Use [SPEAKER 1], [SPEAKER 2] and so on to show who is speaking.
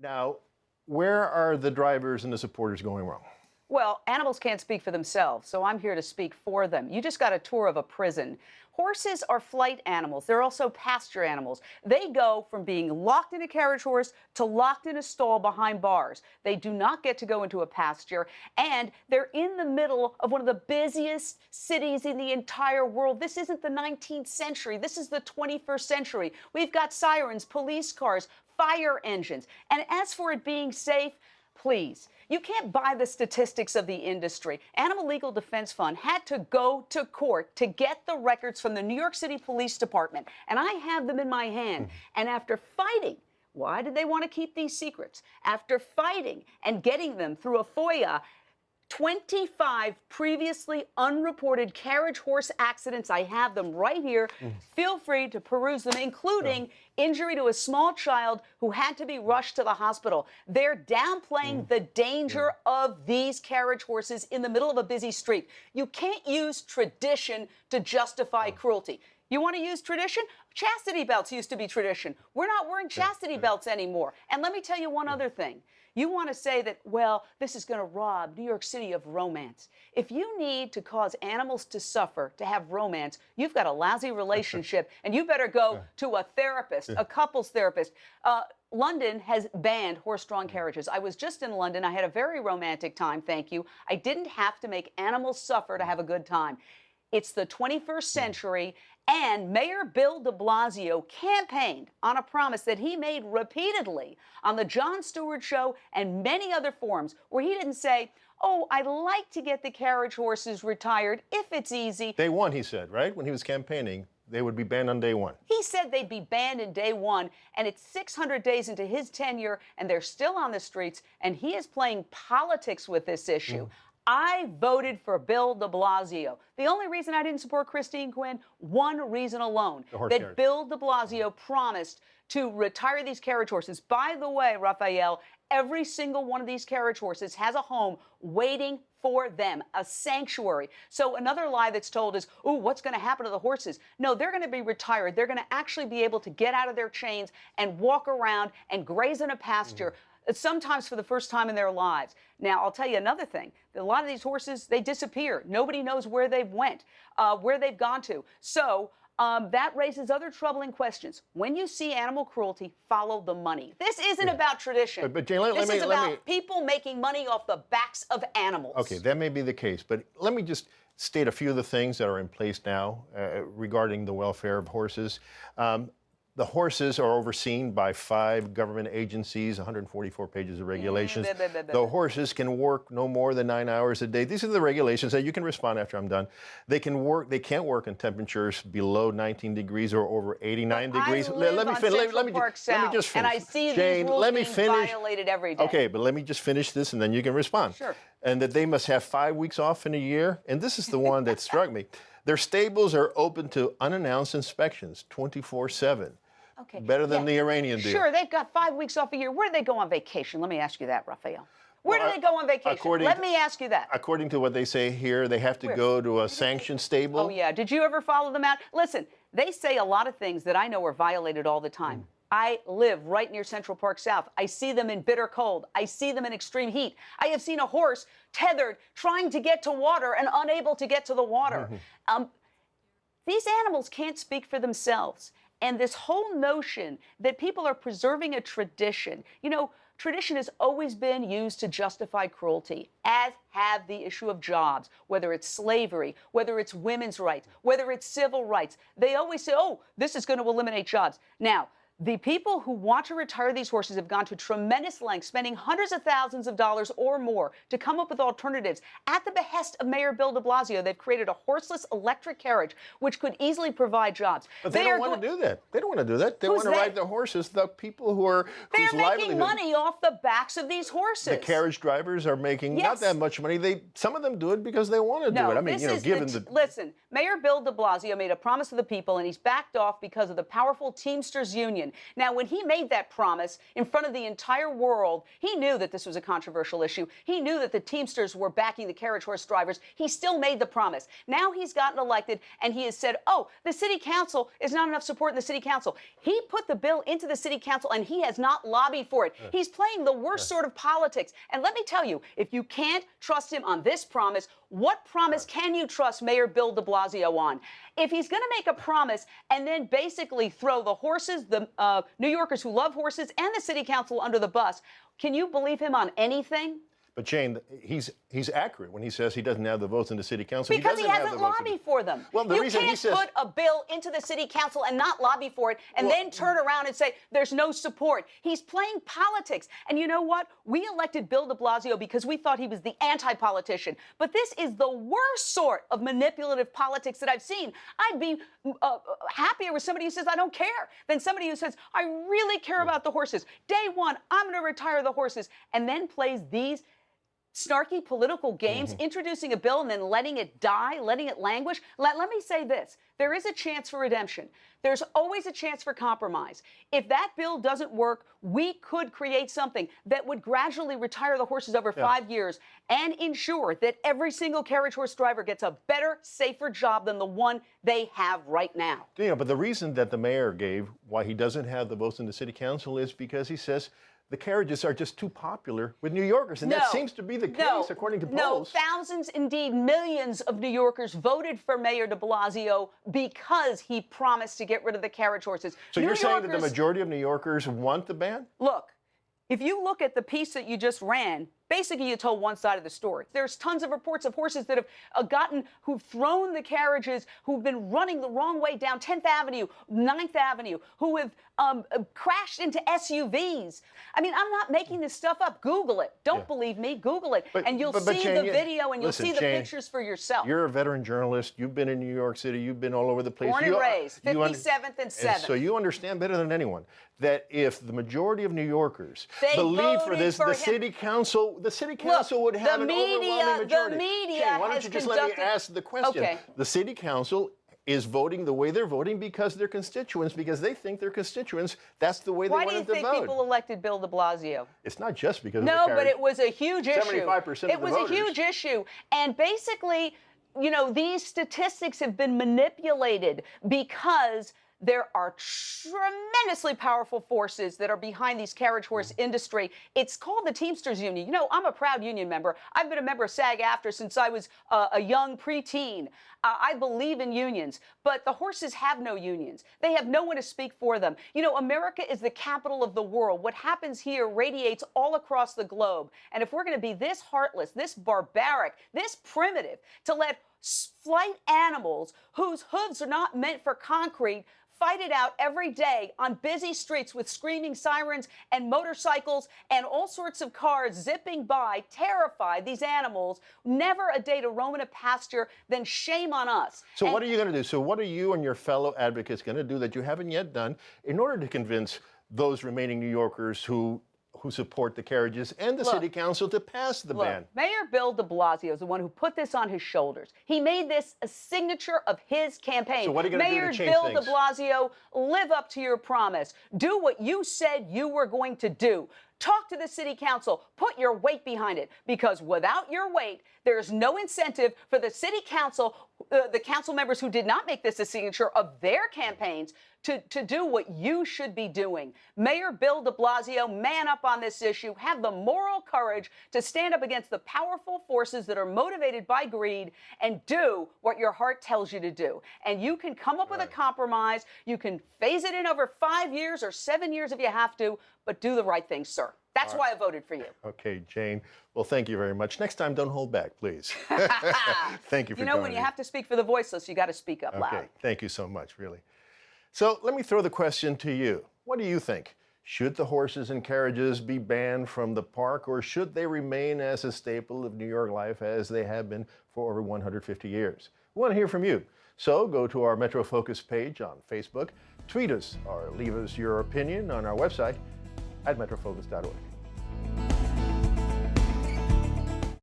[SPEAKER 1] Now, where are the drivers and the supporters going wrong?
[SPEAKER 2] Well, animals can't speak for themselves, so I'm here to speak for them. You just got a tour of a prison. Horses are flight animals. They're also pasture animals. They go from being locked in a carriage horse to locked in a stall behind bars. They do not get to go into a pasture, and they're in the middle of one of the busiest cities in the entire world. This isn't the 19th century. This is the 21st century. We've got sirens, police cars, fire engines. And as for it being safe, please, you can't buy the statistics of the industry. Animal Legal Defense Fund had to go to court to get the records from the New York City Police Department, and I have them in my hand. And after fighting, why did they want to keep these secrets? After fighting and getting them through a FOIA, 25 previously unreported carriage horse accidents. I have them right here. Feel free to peruse them, including injury to a small child who had to be rushed to the hospital. They're downplaying the danger of these carriage horses in the middle of a busy street. You can't use tradition to justify cruelty. You want to use tradition? Chastity belts used to be tradition. We're not wearing chastity belts anymore. And let me tell you one other thing. You want to say that, well, this is going to rob New York City of romance. If you need to cause animals to suffer to have romance, you've got a lousy relationship, and you better go to a therapist, a couples therapist. London has banned horse-drawn carriages. I was just in London. I had a very romantic time, thank you. I didn't have to make animals suffer to have a good time. It's the 21st century, and Mayor Bill DeBlasio campaigned on a promise that he made repeatedly on the Jon Stewart Show and many other forums, where he didn't say, oh, I'd like to get the carriage horses retired if it's easy.
[SPEAKER 1] Day one, he said, right? When he was campaigning, they would be banned on day one.
[SPEAKER 2] He said they'd be banned in day one, and it's 600 days into his tenure, and they're still on the streets, and he is playing politics with this issue. I voted for Bill de-Blasio. The only reason I didn't support Christine Quinn, one reason alone, that Bill de-Blasio promised to retire these carriage horses. By the way, Raphael, every single one of these carriage horses has a home waiting for them, a sanctuary. So another lie that's told is, oh, what's going to happen to the horses? No, they're going to be retired. They're going to actually be able to get out of their chains and walk around and graze in a pasture. Sometimes for the first time in their lives. Now, I'll tell you another thing. A lot of these horses, they disappear. Nobody knows where they went, where they've gone to. So that raises other troubling questions. When you see animal cruelty, follow the money. This isn't about tradition.
[SPEAKER 1] But Jane,
[SPEAKER 2] this is about people making money off the backs of animals.
[SPEAKER 1] Okay, that may be the case, but let me just state a few of the things that are in place now regarding the welfare of horses. The horses are overseen by 5 government agencies, 144 pages of regulations. The horses can work no more than 9 hours a day. These are the regulations that you can respond after I'm done. They can't work in temperatures below 19 degrees or over 89 degrees.
[SPEAKER 2] Let me just finish. And I see
[SPEAKER 1] Jane,
[SPEAKER 2] these rules being violated every day.
[SPEAKER 1] Okay, but let me just finish this and then you can respond.
[SPEAKER 2] Sure.
[SPEAKER 1] And that they must have 5 weeks off in a year. And this is the one that struck me. Their stables are open to unannounced inspections 24/7.
[SPEAKER 2] Okay.
[SPEAKER 1] Better than the Iranian deal.
[SPEAKER 2] Sure, they've got 5 weeks off a year. Where do they go on vacation? Let me ask you that, Raphael. Where do they go on vacation? Let me ask you that.
[SPEAKER 1] According to what they say here, they have to go to a sanctioned stable.
[SPEAKER 2] Oh, yeah. Did you ever follow them out? Listen, they say a lot of things that I know are violated all the time. I live right near Central Park South. I see them in bitter cold. I see them in extreme heat. I have seen a horse tethered, trying to get to water and unable to get to the water. These animals can't speak for themselves. And this whole notion that people are preserving a tradition, you know, tradition has always been used to justify cruelty, as have the issue of jobs, whether it's slavery, whether it's women's rights, whether it's civil rights. They always say, oh, this is going to eliminate jobs. Now, the people who want to retire these horses have gone to tremendous lengths, spending hundreds of thousands of dollars or more to come up with alternatives. At the behest of Mayor Bill de-Blasio, they've created a horseless electric carriage, which could easily provide jobs.
[SPEAKER 1] But they don't want to do that. They don't want to do that. They want to ride the horses, the people who are...
[SPEAKER 2] They're making money off the backs of these horses.
[SPEAKER 1] The carriage drivers are making not that much money. Some of them do it because they want to do it. I mean, you know, given the...
[SPEAKER 2] Listen, Mayor Bill de-Blasio made a promise to the people, and he's backed off because of the powerful Teamsters Union. in. Now, when he made that promise in front of the entire world, he knew that this was a controversial issue. He knew that the Teamsters were backing the carriage horse drivers. He still made the promise. Now he's gotten elected, and he has said, oh, the city council is not enough support in the city council. He put the bill into the city council, and he has not lobbied for it. He's playing the worst sort of politics. And let me tell you, if you can't trust him on this promise, what promise can you trust Mayor Bill DeBlasio on? If he's going to make a promise and then basically throw the horses, the New Yorkers who love horses, and the city council under the bus, can you believe him on anything?
[SPEAKER 1] But Jane, he's accurate when he says he doesn't have the votes in the city council.
[SPEAKER 2] Because he hasn't lobbied for them.
[SPEAKER 1] Well, the
[SPEAKER 2] you
[SPEAKER 1] reason
[SPEAKER 2] can't
[SPEAKER 1] he says,
[SPEAKER 2] put a bill into the city council and not lobby for it and then turn around and say there's no support. He's playing politics. And you know what? We elected Bill DeBlasio because we thought he was the anti-politician. But this is the worst sort of manipulative politics that I've seen. I'd be happier with somebody who says, I don't care, than somebody who says, I really care about the horses. Day one, I'm going to retire the horses, and then plays these snarky political games, introducing a bill and then letting it die, letting it languish. Let me say this. There is a chance for redemption. There's always a chance for compromise. If that bill doesn't work, we could create something that would gradually retire the horses over 5 years and ensure that every single carriage horse driver gets a better, safer job than the one they have right now.
[SPEAKER 1] Yeah, but the reason that the mayor gave why he doesn't have the votes in the city council is because he says the carriages are just too popular with New Yorkers. And that seems to be the case, according to polls.
[SPEAKER 2] No, thousands, indeed millions of New Yorkers voted for Mayor de Blasio because he promised to get rid of the carriage horses.
[SPEAKER 1] So you're saying that the majority of New Yorkers want the ban?
[SPEAKER 2] Look, if you look at the piece that you just ran, basically you told one side of the story. There's tons of reports of horses that have who've thrown the carriages, who've been running the wrong way down 10th Avenue, 9th Avenue, who have crashed into SUVs. I mean, I'm not making this stuff up. Google it. Don't believe me. Google it. And you'll see
[SPEAKER 1] Jane,
[SPEAKER 2] the video and you'll see the
[SPEAKER 1] Jane,
[SPEAKER 2] pictures for yourself.
[SPEAKER 1] You're a veteran journalist. You've been in New York City. You've been all over the place.
[SPEAKER 2] Born and raised, 57th and 7th.
[SPEAKER 1] So you understand better than anyone that if the majority of New Yorkers
[SPEAKER 2] they
[SPEAKER 1] believe for this, the city council would have an overwhelming majority.
[SPEAKER 2] The media
[SPEAKER 1] Jane, why don't you just let me ask the question?
[SPEAKER 2] Okay.
[SPEAKER 1] The city council is voting the way they're voting because they're constituents, because they think their constituents, that's the way they want them to vote.
[SPEAKER 2] Why do you think people elected Bill de Blasio?
[SPEAKER 1] It's not just because of
[SPEAKER 2] the
[SPEAKER 1] carriage.
[SPEAKER 2] No, but it was a huge issue.
[SPEAKER 1] 75% of the voters.
[SPEAKER 2] It was a huge issue. And basically, you know, these statistics have been manipulated because there are tremendously powerful forces that are behind these carriage horse industry. It's called the Teamsters Union. You know, I'm a proud union member. I've been a member of SAG-AFTRA since I was a young preteen. I believe in unions, but the horses have no unions. They have no one to speak for them. You know, America is the capital of the world. What happens here radiates all across the globe. And if we're going to be this heartless, this barbaric, this primitive, to let flight animals whose hooves are not meant for concrete fight it out every day on busy streets with screaming sirens and motorcycles and all sorts of cars zipping by, terrified, these animals, never a day to roam in a pasture, then shame on us.
[SPEAKER 1] So what are you going to do? So what are you and your fellow advocates going to do that you haven't yet done in order to convince those remaining New Yorkers who support the carriages and the city council to pass the ban?
[SPEAKER 2] Mayor Bill de Blasio is the one who put this on his shoulders. He made this a signature of his campaign.
[SPEAKER 1] So what are you going to do to change
[SPEAKER 2] Mayor Bill de Blasio, live up to your promise. Do what you said you were going to do. Talk to the city council. Put your weight behind it, because without your weight, there's no incentive for the city council, the council members who did not make this a signature of their campaigns, to do what you should be doing. Mayor Bill de Blasio, man up on this issue. Have the moral courage to stand up against the powerful forces that are motivated by greed and do what your heart tells you to do. And you can come up with a compromise. You can phase it in over 5 years or 7 years if you have to, but do the right thing, sir. That's why I voted for you.
[SPEAKER 1] Okay, Jane. Well, thank you very much. Next time, don't hold back, please. Thank you for joining
[SPEAKER 2] when you
[SPEAKER 1] me.
[SPEAKER 2] have to speak for the voiceless, you got to speak up loud.
[SPEAKER 1] Okay, thank you so much, really. So let me throw the question to you. What do you think? Should the horses and carriages be banned from the park, or should they remain as a staple of New York life as they have been for over 150 years? We want to hear from you. So go to our Metro Focus page on Facebook, tweet us, or leave us your opinion on our website at metrofocus.org.